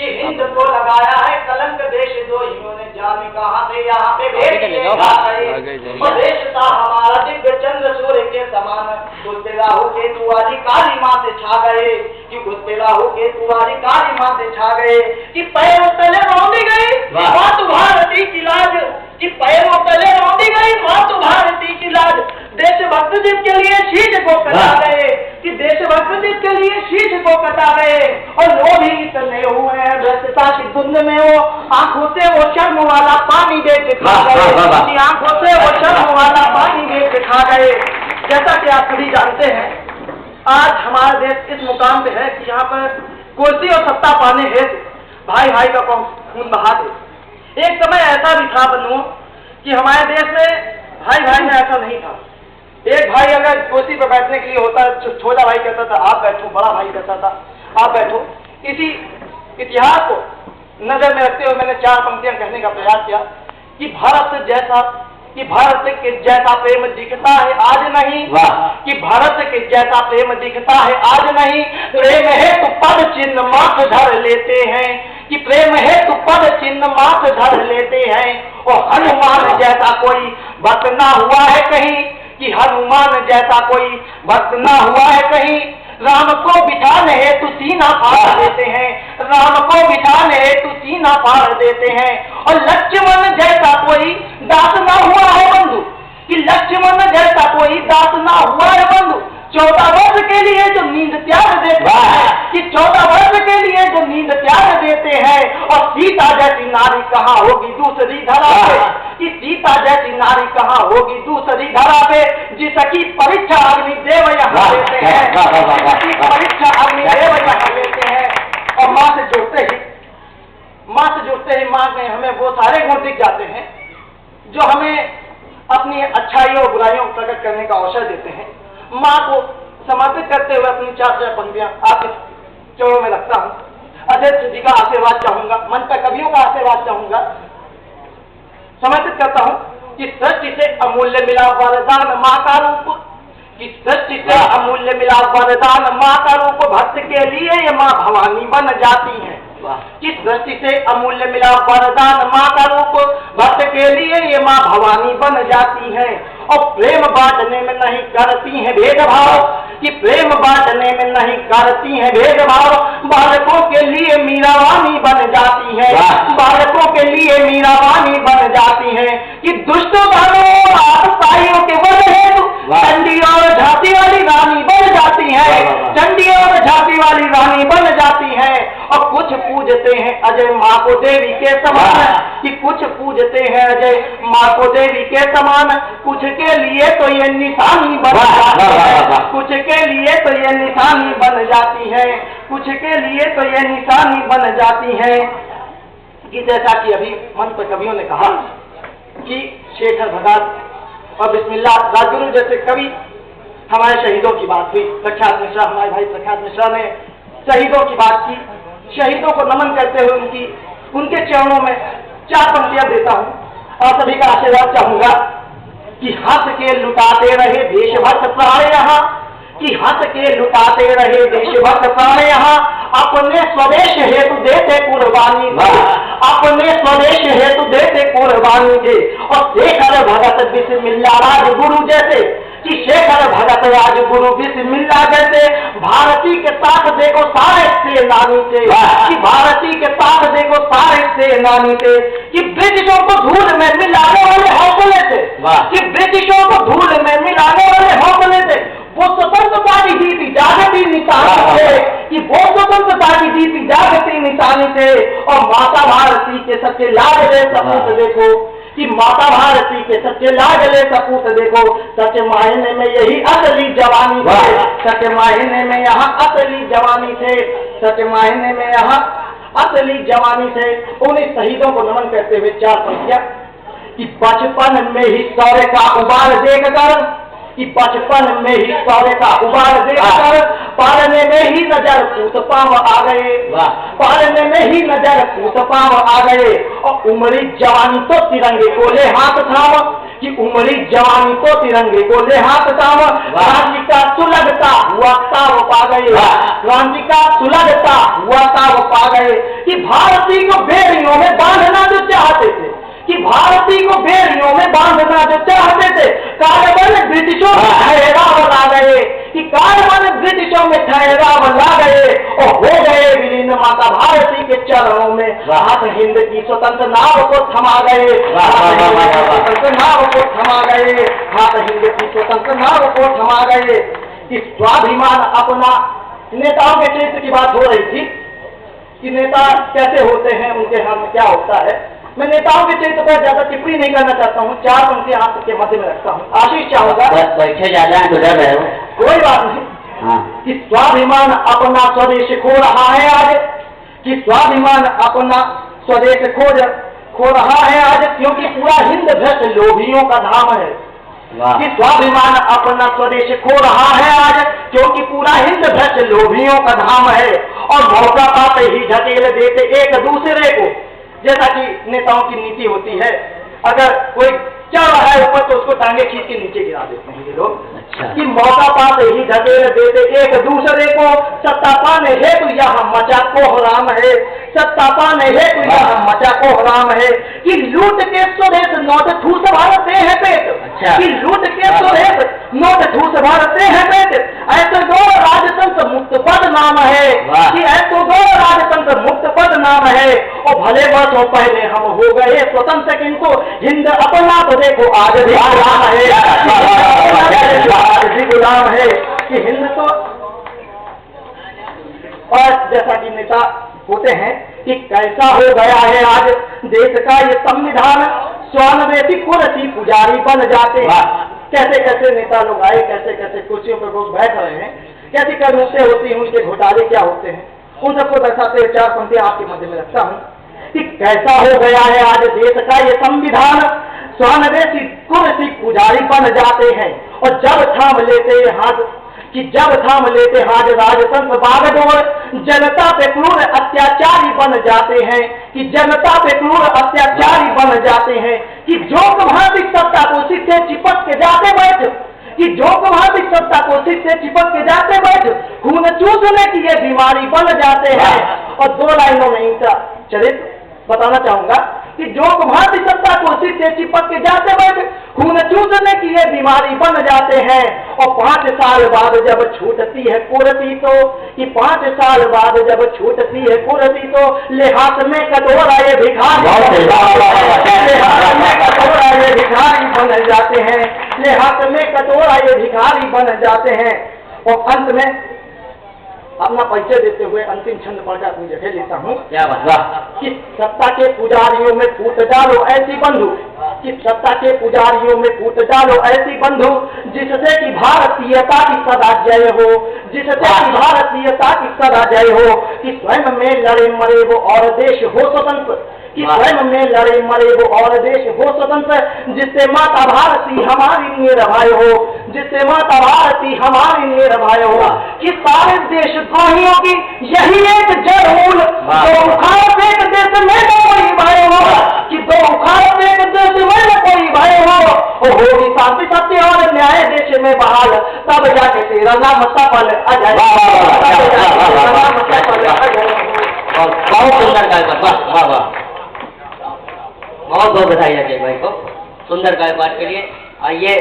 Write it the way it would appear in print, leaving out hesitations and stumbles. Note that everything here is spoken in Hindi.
कि हिंद को लगाया है कलंक देश द्रोहियों ने, जाने कहां से यहाँ पे भेज दिए और देश था हमारा दिव्य चंद्र सूर्य के समान। घुसते राहु केतु वाली काली माँ से छा गए, कि घुसते राहु केतु वाली काली माँ से छा गए, कि पैरों तले रौंदी गई मातु भारती की लाज, कि पैरों तले रौंदी गई मातु भारती की लाज। देशभक्त जिसके लिए शीश को कटा गए, कि देशभक्त जिसके लिए शीश को कटा गए, और लोग ही इतने हुए हैं भ्रष्टता की धुंध में वो आंखों से वो शर्म वाला पानी दे के खा गए, आंखों से वो शर्म वाला पानी दे के खा गए। जैसा कि आप सभी जानते हैं, आज हमारा देश इस मुकाम पे है कि यहाँ पर कुर्सी और सत्ता पाने हेतु भाई भाई का खून बहा दे। एक समय ऐसा भी था बंधुओं कि हमारे देश में भाई भाई में ऐसा नहीं था। एक भाई अगर कुर्सी पर बैठने के लिए होता, छोटा भाई कहता था आप बैठो, बड़ा भाई कहता था आप बैठो। इसी इतिहास को नजर में रखते हुए मैंने 4 पंक्तियां कहने का प्रयास किया कि भारत के जैसा प्रेम दिखता है आज नहीं, कि भारत के जैसा प्रेम दिखता है आज नहीं। प्रेम है तो पद चिन्ह माथ धर लेते हैं, कि प्रेम है तो पद चिन्ह माथ धर लेते हैं। और हनुमान जैसा कोई भक्त ना हुआ है कहीं, कि हनुमान जैसा कोई भक्त ना हुआ है कहीं। राम को बिठाने हेतु सीना फाड़ देते हैं, राम को बिठाने हेतु सीना फाड़ देते हैं। और लक्ष्मण जैसा कोई दास ना हुआ है बंधु, कि लक्ष्मण जैसा कोई दास ना हुआ है बंधु। 14 वर्ष के लिए जो नींद त्याग देते हैं, कि 14 वर्ष के लिए जो नींद त्याग देते हैं। और सीता जैसी नारी कहाँ होगी दूसरी धरा पे, कि सीता जैसी नारी कहाँ होगी दूसरी धरा पे। जिसकी परीक्षा अग्निदेव यहाँ लेते हैं, जिसकी परीक्षा अग्निदेव यहाँ लेते हैं। और माँ से जुड़ते ही माँ में हमें वो सारे गुण दिख जाते हैं जो हमें अपनी अच्छाइयों और बुराइयों को प्रकट करने का अवसर देते हैं। माँ को समर्पित करते हुए अपनी 4 पंक्तियां आपके चरणों में रखता हूँ। अध्यक्ष जी का आशीर्वाद चाहूंगा, मंच पर कवियों का आशीर्वाद चाहूंगा। समर्पित करता हूँ कि सृष्टि से अमूल्य मिला वरदान माँ का रूप, कि सृष्टि से अमूल्य मिला वरदान माँ का रूप। भक्त के लिए ये माँ भवानी बन जाती है, कि सृष्टि से अमूल्य मिला वरदान माँ का रूप। भक्त के लिए ये माँ भवानी बन जाती है। और प्रेम बांटने में नहीं करती है भेदभाव, कि प्रेम बांटने में नहीं करती है भेदभाव। बालकों के लिए मीरावानी बन जाती है, बालकों के लिए मीरावानी बन जाती है। कि दुष्टों दानों आतताइयों के वध हेतु चंडी और झांसी वाली रानी बन जाती है, चंडी और झांसी वाली रानी बन जाती है। और कुछ पूजते हैं अजय माँ को देवी के समान, कि कुछ पूजते हैं अजय माँ को देवी के समान। कुछ के लिए तो ये निशानी बन जाती है, कुछ के लिए तो ये निशानी बन जाती है, कुछ के लिए तो ये निशानी बन जाती है। कि जैसा कि अभी मंच पर कवियों ने कहा कि शेखर भगत और बिस्मिल्लाह राजगुरु जैसे कवि हमारे शहीदों की बात हुई। प्रख्यात मिश्रा, हमारे भाई प्रख्यात मिश्रा ने शहीदों की बात की। शहीदों को नमन करते हुए उनके चरणों में 4 पंक्तियां देता हूं और सभी का आशीर्वाद चाहूंगा। कि हंस के लुटाते रहे देशभक्त प्राण यहाँ, कि हंस के लुटाते रहे देशभक्त प्राण यहाँ। अपने स्वदेश हेतु देते कुर्बानी थे, अपने स्वदेश हेतु देते कुर्बानी थे। और शेखर भगत बिस्मिल्लाह राजगुरु जैसे, कि शेखर भगत राजगुरु बिस्मिल्लाह जैसे भारती के साथ देखो सारे सेनानी थे, कि भारती के साथ देखो सारे सेनानी थे। कि ब्रिटिशों को धूल में मिलाने वाले हौसले थे, कि ब्रिटिशों को धूल में मिलाने वाले हौसले थे। वो स्वतंत्रता की जीती जागती निशानी थे, कि वो स्वतंत्रता की जीती जागती निशानी थे। और माता भारती के सच्चे लाडले सपूत देखो, कि माता भारती के सच्चे लाडले सपूत देखो। सच्चे मायने में यही असली जवानी थे, सच्चे मायने में यहाँ असली जवानी थे, सच्चे मायने में यहाँ असली जवानी थे। उन्हीं शहीदों को नमन करते हुए 4 पंक्तियां। कि बचपन में ही शौर्य का उबाल देखकर, कि बचपन में ही शौर्य का उबाल देखकर पालने में ही नजर पूत पाव आ गए, पालने में ही नजर पूत पाव आ गए। और उमड़ी जवानी तो तिरंगे को ले हाथ थाम, कि उमरी जवानी तो तिरंगे को ले हाथ दाम, क्रांति का सुलगता हुआ ताव पा गए, क्रांति का सुलगता हुआ ताव पा गए, कि भारतीय को बेड़ियों में बांधना जो चाहते थे, कि भारतीय को बेड़ियों में बांधना जो चाहते थे, कार्बन ब्रिटिशों में ठहराव ला गए, कि कार्बन ब्रिटिशों में ठहराव ला गए और हो गए विलीन माता भारती के चरणों में, हाथ हिंद की स्वतंत्र नाव को थमा गए, स्वतंत्र नाव को थमा गए, हाथ हिंद की स्वतंत्र नाव को थमा गए। इस स्वाभिमान अपना, नेताओं के चरित्र की बात हो रही थी कि नेता कैसे होते हैं, उनके हाथ में क्या होता है। मैं नेताओं के चरित्र पर ज्यादा टिप्पणी नहीं करना चाहता हूँ, चार पंक्ति आप सबके मध्य में रखता हूँ, आशीष चाहूंगा। बैठे ज्यादा तो डर रहे हो, कोई बात नहीं। कि स्वाभिमान अपना स्वदेश खो रहा है आज, कि स्वाभिमान अपना स्वदेश खो रहा है आज, क्योंकि पूरा हिंद भ्रष्ट लोभियों का धाम है। कि स्वाभिमान अपना स्वदेश खो रहा है आज, क्योंकि पूरा हिंद भ्रष्ट लोभियों का धाम है, और मौका पाते ही ढकेल देते एक दूसरे को। जैसा कि नेताओं की नीति होती है, अगर कोई चढ़ रहा है ऊपर तो उसको टांगे खींच के नीचे गिरा देते हैं ये लोग। अच्छा। कि मौका पाते ही ढकेल देते एक दूसरे को, सत्ता पाने हेतु यहाँ मचा कोहराम है, सत्ता पाने हेतु यहाँ मचा कोहराम है, कि लूट के स्वदेश नोट ठूस भरते हैं पेट। अच्छा। कि लूट के स्वदेश नोट ठूस भरते हैं पेट, ऐसे दो राजतंत्र मुक्त पद नाम है, कि ऐसे दो राजतंत्र मुक्त पद नाम है, और भले वर्षों पहले हम हो गए स्वतंत्र, किंतु हिंद अपना तो देखो आज भी गुलाम है, आज भी गुलाम है, कि हिंद तो। और जैसा कि नेता होते हैं कि कैसा हो गया है आज देश का ये संविधान, स्वानवेशी कुर्सी पुजारी बन जाते हैं। कैसे कैसे नेता लोग आए, कैसे कैसे कुर्सियों पर लोग बैठ रहे हैं, कैसी करनूसें होती हैं, उनके घोटाले क्या होते हैं, उन सबको दर्शाते चार पंक्तियां आपके मध्य में रखता हूँ। कि कैसा हो गया है आज देश का ये संविधान, स्वानवेशी कुर्सी पुजारी बन जाते हैं, और जब थाम लेते हाथ, कि जब थाम लेते हाथ राजतंत्र बागडोर, जनता पे क्रूर अत्याचारी बन जाते हैं, कि जनता पे क्रूर अत्याचारी बन जाते हैं, कि जो भावी सत्ता को सिर से चिपक के जाते बैठ, कि जो भावी सत्ता को सिर से चिपक के जाते बैठ, खून चूसने की ये बीमारी बन जाते हैं। और दो लाइनों में इनका चरित्र बताना चाहूंगा, कि जो कुम्हार सत्ता को सिर से चिपक के जाते बैठ, खून चूसने की ये बीमारी बन जाते हैं, और 5 साल बाद जब छूटती है कुर्सी तो, कि 5 साल बाद जब छूटती है कुर्सी तो, ले हाथ में कटोरा ये भिखारी, ले हाथ में कटोरा ये भिखारी बन जाते हैं, ले हाथ में कटोरा ये भिखारी बन जाते हैं। और अंत में अपना परिचय देते हुए अंतिम छंद पढ़कर अपनी जगह लेता हूँ। क्या बात, कि सत्ता के पुजारियों में फूट डालो ऐसी बंधु, कि सत्ता के पुजारियों में फूट डालो ऐसी बंधु, जिससे कि भारतीयता की सदा जय हो, जिससे कि भारतीयता की सदा जय हो, कि स्वयं में लड़े मरे वो और देश हो स्वतंत्र, कि स्वयं में लड़े मरे वो और देश हो स्वतंत्र, जिससे माता भारती हमारी निर्भय हो, जिससे माता भारती हमारी निर्भय हो, कि सारे देश द्रोहियों की यही एक जड़ मूल, दो उखाड़ फेंक देश में न कोई भय हो, कि दो उखाड़ फेंक देश में न कोई भय हो, होगी शांति सत्य और न्याय देश में बहाल, तब जाके तेरा नाम सफल अजय, बहुत सुंदर गायक, वाह वाह, बहुत बहुत बधाई अजय भाई को सुंदर गाय पाठ के लिए। आइए